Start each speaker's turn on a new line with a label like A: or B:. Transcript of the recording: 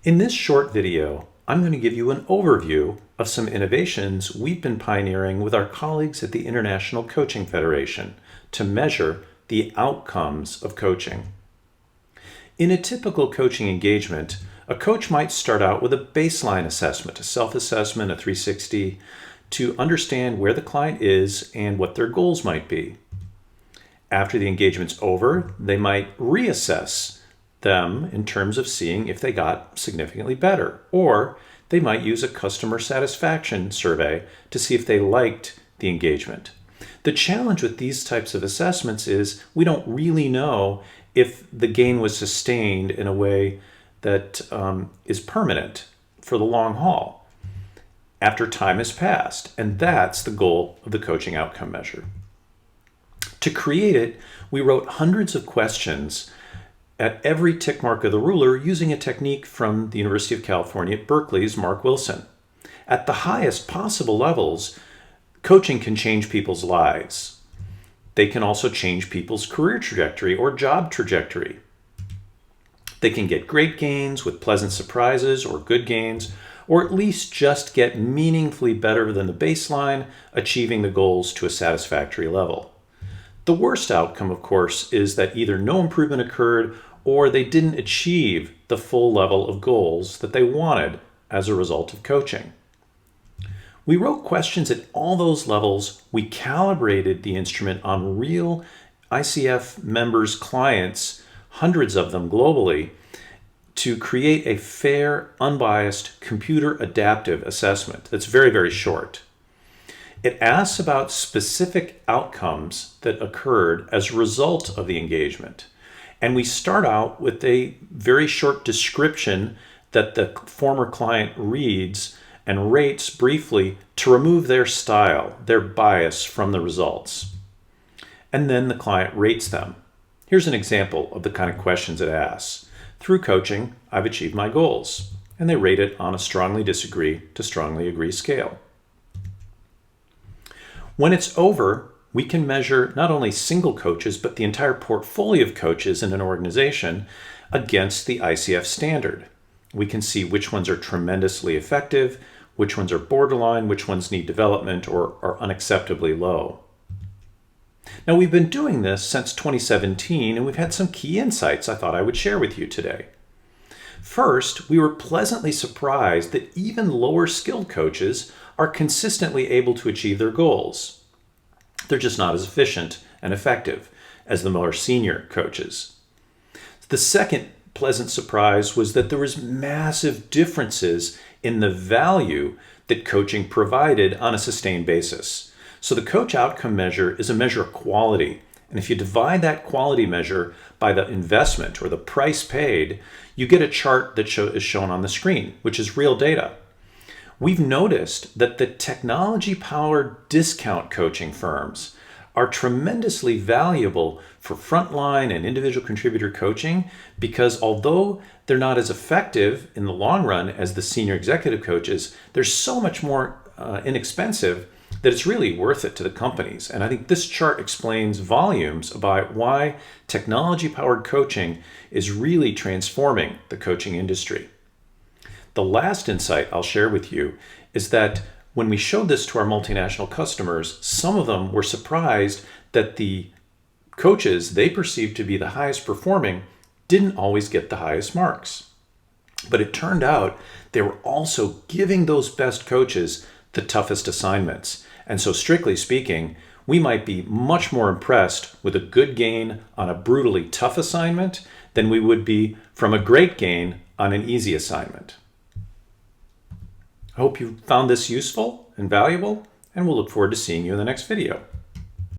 A: In this short video, I'm going to give you an overview of some innovations we've been pioneering with our colleagues at the International Coaching Federation to measure the outcomes of coaching. In a typical coaching engagement, a coach might start out with a baseline assessment, a self-assessment, a 360, to understand where the client is and what their goals might be. After the engagement's over, they might reassess them in terms of seeing if they got significantly better, or they might use a customer satisfaction survey to see if they liked the engagement. The challenge with these types of assessments is we don't really know if the gain was sustained in a way that is permanent for the long haul after time has passed, and that's the goal of the coaching outcome measure. To create it, we wrote hundreds of questions at every tick mark of the ruler using a technique from the University of California at Berkeley's Mark Wilson. At the highest possible levels, coaching can change people's lives. They can also change people's career trajectory or job trajectory. They can get great gains with pleasant surprises or good gains, or at least just get meaningfully better than the baseline, achieving the goals to a satisfactory level. The worst outcome, of course, is that either no improvement occurred or they didn't achieve the full level of goals that they wanted as a result of coaching. We wrote questions at all those levels. We calibrated the instrument on real ICF members' clients, hundreds of them globally, to create a fair, unbiased, computer adaptive assessment that's very, very short. It asks about specific outcomes that occurred as a result of the engagement. And we start out with a very short description that the former client reads and rates briefly to remove their style, their bias from the results. And then the client rates them. Here's an example of the kind of questions it asks. Through coaching, I've achieved my goals. And they rate it on a strongly disagree to strongly agree scale. When it's over, we can measure not only single coaches, but the entire portfolio of coaches in an organization against the ICF standard. We can see which ones are tremendously effective, which ones are borderline, which ones need development or are unacceptably low. Now, we've been doing this since 2017, and we've had some key insights I thought I would share with you today. First, we were pleasantly surprised that even lower skilled coaches are consistently able to achieve their goals. They're just not as efficient and effective as the more senior coaches. The second pleasant surprise was that there was massive differences in the value that coaching provided on a sustained basis. So the coach outcome measure is a measure of quality. And if you divide that quality measure by the investment or the price paid, you get a chart that is shown on the screen, which is real data. We've noticed that the technology-powered discount coaching firms are tremendously valuable for frontline and individual contributor coaching because although they're not as effective in the long run as the senior executive coaches, they're so much more inexpensive that it's really worth it to the companies. And I think this chart explains volumes about why technology-powered coaching is really transforming the coaching industry. The last insight I'll share with you is that when we showed this to our multinational customers, some of them were surprised that the coaches they perceived to be the highest performing didn't always get the highest marks. But it turned out they were also giving those best coaches the toughest assignments. And so strictly speaking, we might be much more impressed with a good gain on a brutally tough assignment than we would be from a great gain on an easy assignment. I hope you found this useful and valuable, and we'll look forward to seeing you in the next video.